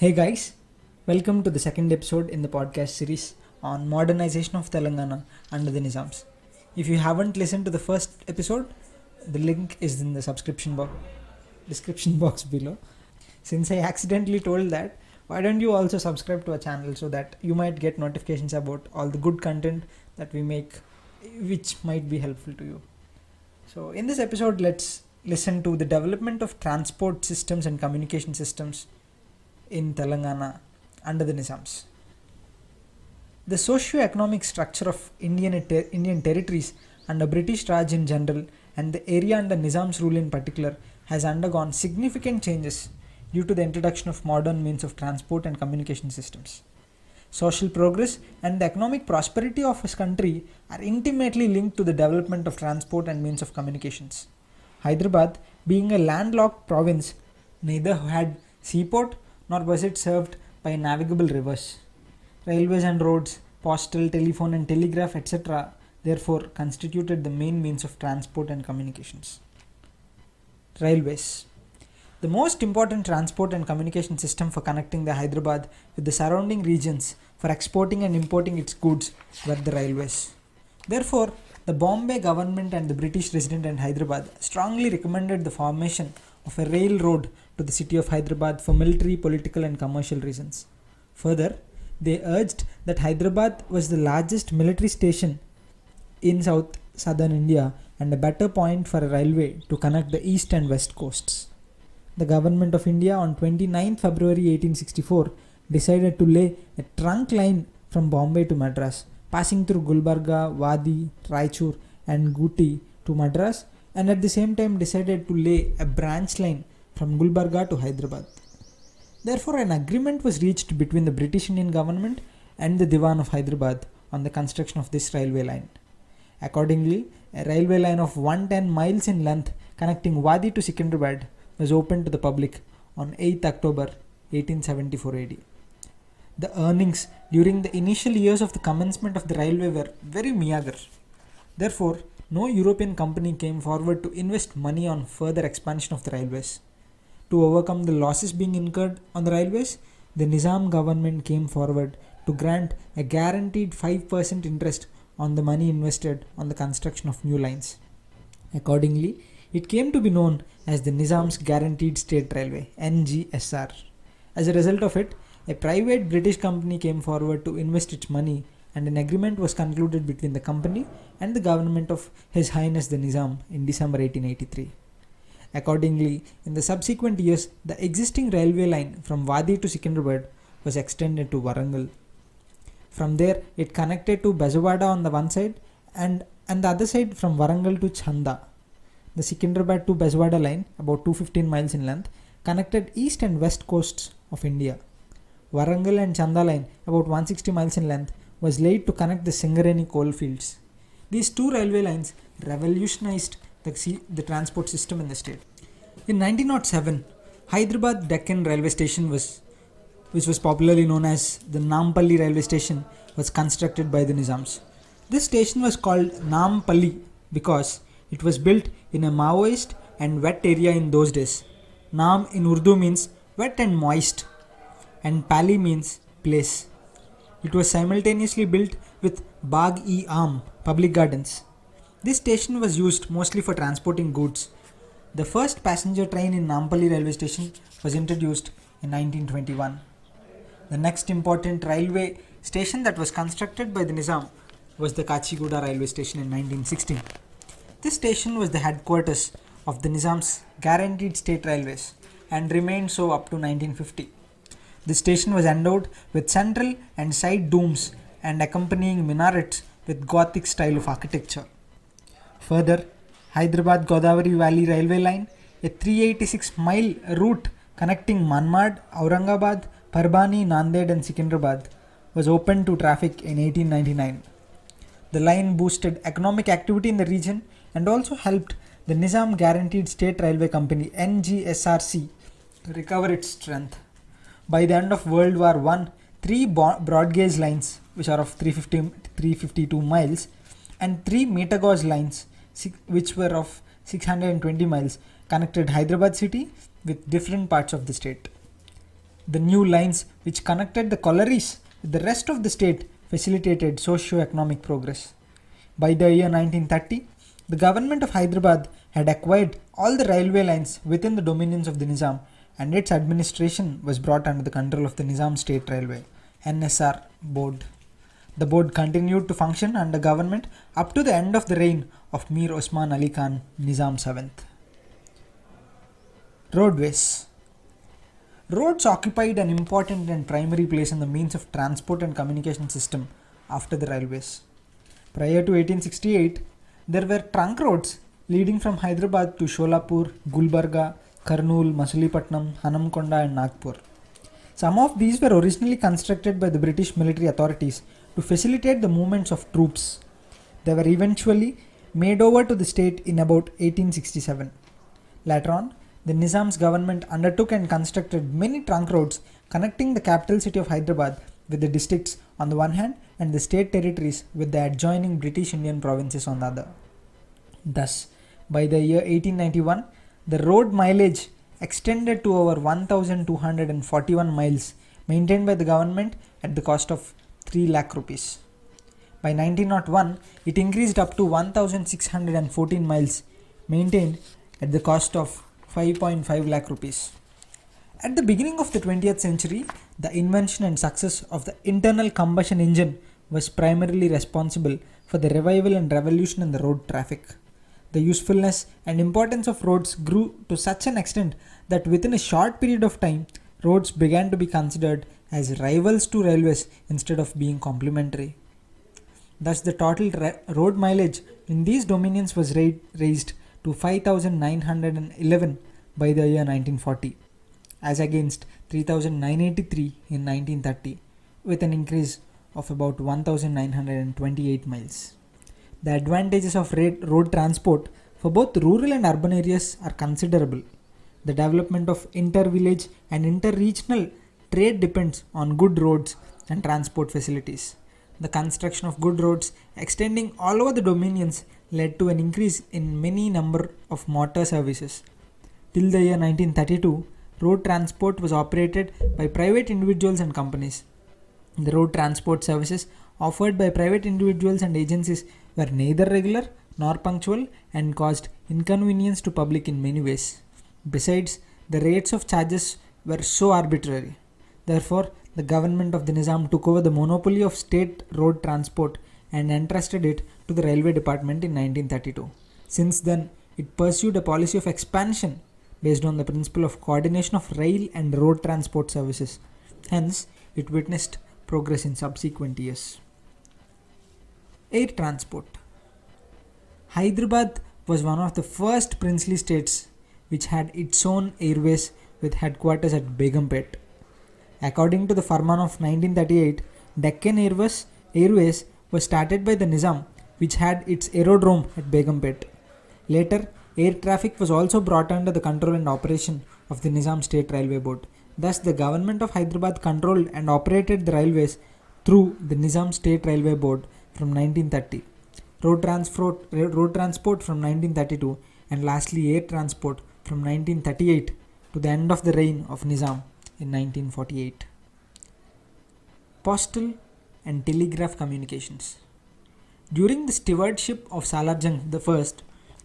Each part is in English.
Hey guys, welcome to the second episode in the podcast series on Modernization of Telangana under the Nizams. If you haven't listened to the first episode, the link is in the description box below. Since I accidentally told that, why don't you also subscribe to our channel so that you might get notifications about all the good content that we make, which might be helpful to you. So in this episode, let's listen to the development of transport systems and communication systems in Telangana under the Nizams. The socio-economic structure of Indian territories under British Raj in general and the area under Nizam's rule in particular has undergone significant changes due to the introduction of modern means of transport and communication systems. Social progress and the economic prosperity of his country are intimately linked to the development of transport and means of communications. Hyderabad, being a landlocked province, neither had seaport nor was it served by navigable rivers. Railways and roads, postal, telephone and telegraph, etc. therefore constituted the main means of transport and communications. Railways. The most important transport and communication system for connecting the Hyderabad with the surrounding regions for exporting and importing its goods were the railways. Therefore, the Bombay government and the British resident in Hyderabad strongly recommended the formation of a railroad to the city of Hyderabad for military, political and commercial reasons. Further, they urged that Hyderabad was the largest military station in southern India and a better point for a railway to connect the east and west coasts. The government of India on 29 February 1864 decided to lay a trunk line from Bombay to Madras, passing through Gulbarga, Wadi, Raichur and Guti to Madras, and at the same time decided to lay a branch line from Gulbarga to Hyderabad. Therefore, an agreement was reached between the British Indian government and the Diwan of Hyderabad on the construction of this railway line. Accordingly, a railway line of 110 miles in length connecting Wadi to Secunderabad was opened to the public on 8 October 1874 AD. The earnings during the initial years of the commencement of the railway were very meager. Therefore, no European company came forward to invest money on further expansion of the railways. To overcome the losses being incurred on the railways, the Nizam government came forward to grant a guaranteed 5% interest on the money invested on the construction of new lines. Accordingly, it came to be known as the Nizam's Guaranteed State Railway (NGSR). As a result of it, a private British company came forward to invest its money and an agreement was concluded between the company and the government of His Highness the Nizam in December 1883. Accordingly, in the subsequent years, the existing railway line from Wadi to Secunderabad was extended to Warangal. From there, it connected to Bezawada on the one side and the other side from Warangal to Chanda. The Secunderabad to Bezawada line, about 215 miles in length, connected east and west coasts of India. Warangal and Chanda line, about 160 miles in length, was laid to connect the Singareni coal fields. These two railway lines revolutionized the transport system in the state. In 1907, Hyderabad Deccan railway station which was popularly known as the Nampalli railway station, was constructed by the Nizams. This station was called Nampalli because it was built in a Maoist and wet area in those days. Nam in Urdu means wet and moist, and Pali means place. It was simultaneously built with Bagh-e-Am public gardens. This station was used mostly for transporting goods. The first passenger train in Nampalli railway station was introduced in 1921. The next important railway station that was constructed by the Nizam was the Kachiguda railway station in 1916. This station was the headquarters of the Nizam's Guaranteed State Railways and remained so up to 1950. The station was endowed with central and side dooms and accompanying minarets with Gothic style of architecture. Further, Hyderabad Godavari Valley Railway Line, a 386-mile route connecting Manmad, Aurangabad, Parbhani, Nanded and Secunderabad, was opened to traffic in 1899. The line boosted economic activity in the region and also helped the Nizam Guaranteed State Railway Company (NGSRC) recover its strength. By the end of World War I, three broad gauge lines, which are of 352 miles, and three meter gauge lines, which were of 620 miles, connected Hyderabad city with different parts of the state. The new lines which connected the collieries with the rest of the state facilitated socio-economic progress. By the year 1930, the government of Hyderabad had acquired all the railway lines within the dominions of the Nizam, and its administration was brought under the control of the Nizam State Railway (NSR) board. The board continued to function under government up to the end of the reign of Mir Osman Ali Khan Nizam VII. Roadways. Roads occupied an important and primary place in the means of transport and communication system after the railways. Prior to 1868, there were trunk roads leading from Hyderabad to Sholapur, Gulbarga, Kurnool, Masulipattnam, Hanamkonda and Nagpur. Some of these were originally constructed by the British military authorities to facilitate the movements of troops. They were eventually made over to the state in about 1867. Later on, the Nizam's government undertook and constructed many trunk roads connecting the capital city of Hyderabad with the districts on the one hand and the state territories with the adjoining British Indian provinces on the other. Thus, by the year 1891, the road mileage extended to over 1,241 miles maintained by the government at the cost of 3 lakh rupees. By 1901, it increased up to 1,614 miles maintained at the cost of 5.5 lakh rupees. At the beginning of the 20th century, the invention and success of the internal combustion engine was primarily responsible for the revival and revolution in the road traffic. The usefulness and importance of roads grew to such an extent that within a short period of time, roads began to be considered as rivals to railways instead of being complementary. Thus, the total road mileage in these dominions was raised to 5,911 by the year 1940, as against 3,983 in 1930, with an increase of about 1,928 miles. The advantages of road transport for both rural and urban areas are considerable. The development of inter-village and inter-regional trade depends on good roads and transport facilities. The construction of good roads extending all over the dominions led to an increase in many number of motor services. Till the year 1932, road transport was operated by private individuals and companies. The road transport services offered by private individuals and agencies were neither regular nor punctual and caused inconvenience to public in many ways. Besides, the rates of charges were so arbitrary. Therefore, the government of the Nizam took over the monopoly of state road transport and entrusted it to the railway department in 1932. Since then, it pursued a policy of expansion based on the principle of coordination of rail and road transport services. Hence, it witnessed progress in subsequent years. Air transport. Hyderabad was one of the first princely states which had its own airways with headquarters at Begumpet. According to the Farman of 1938, Deccan Airways was started by the Nizam, which had its aerodrome at Begumpet. Later, air traffic was also brought under the control and operation of the Nizam State Railway Board. Thus, the government of Hyderabad controlled and operated the railways through the Nizam State Railway Board from 1930, road transport from 1932, and lastly air transport from 1938 to the end of the reign of Nizam in 1948. Postal and Telegraph Communications. During the stewardship of Salarjung I,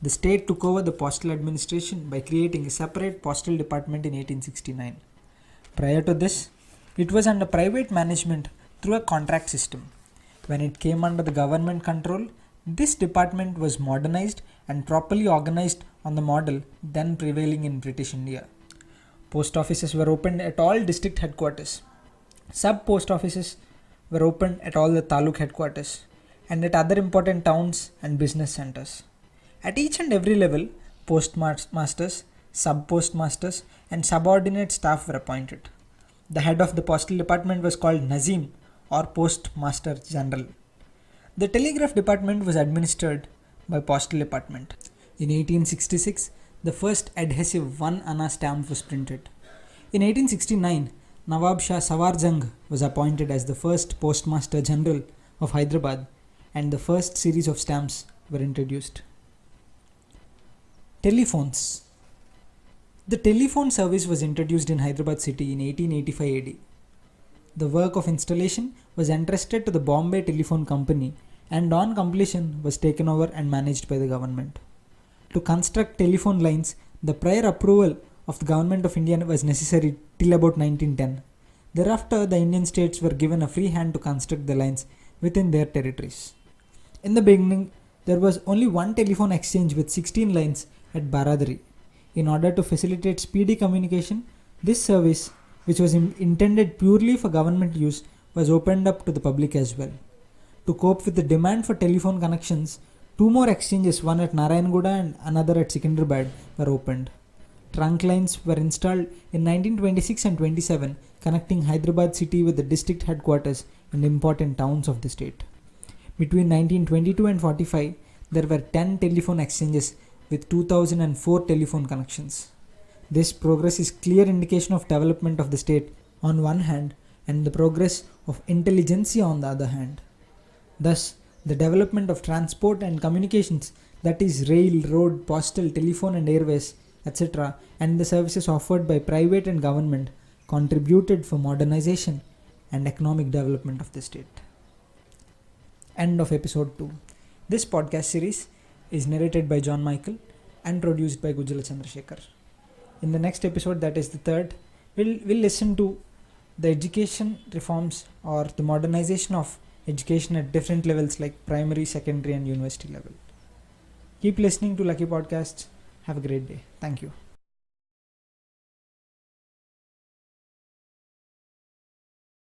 the state took over the postal administration by creating a separate postal department in 1869. Prior to this, it was under private management through a contract system. When it came under the government control, this department was modernized and properly organized on the model then prevailing in British India. Post offices were opened at all district headquarters. Sub-post offices were opened at all the taluk headquarters and at other important towns and business centers. At each and every level, postmasters, sub-postmasters and subordinate staff were appointed. The head of the postal department was called Nazim or Postmaster General. The telegraph department was administered by Postal Department. In 1866, the first adhesive 1 anna stamp was printed. In 1869, Nawab Shah Sawarjung was appointed as the first Postmaster General of Hyderabad and the first series of stamps were introduced. Telephones. The telephone service was introduced in Hyderabad city in 1885 AD. The work of installation was entrusted to the Bombay Telephone Company and on completion was taken over and managed by the government. To construct telephone lines, the prior approval of the Government of India was necessary till about 1910. Thereafter, the Indian states were given a free hand to construct the lines within their territories. In the beginning, there was only one telephone exchange with 16 lines at Baradari. In order to facilitate speedy communication, this service, which was intended purely for government use, was opened up to the public as well. To cope with the demand for telephone connections, two more exchanges, one at Narayanguda and another at Secunderabad, were opened. Trunk lines were installed in 1926 and 27, connecting Hyderabad city with the district headquarters and important towns of the state. Between 1922 and 45, there were 10 telephone exchanges with 2004 telephone connections. This progress is clear indication of development of the state on one hand and the progress of intelligentsia on the other hand. Thus, the development of transport and communications, that is rail, road, postal, telephone and airways, etc., and the services offered by private and government contributed for modernization and economic development of the state. End of episode 2. This podcast series is narrated by John Michael and produced by Gujjula Chandra Shekar. In the next episode, that is the third, we'll listen to the education reforms or the modernization of education at different levels like primary, secondary and university level. Keep listening to Lucky Podcasts. Have a great day. Thank you.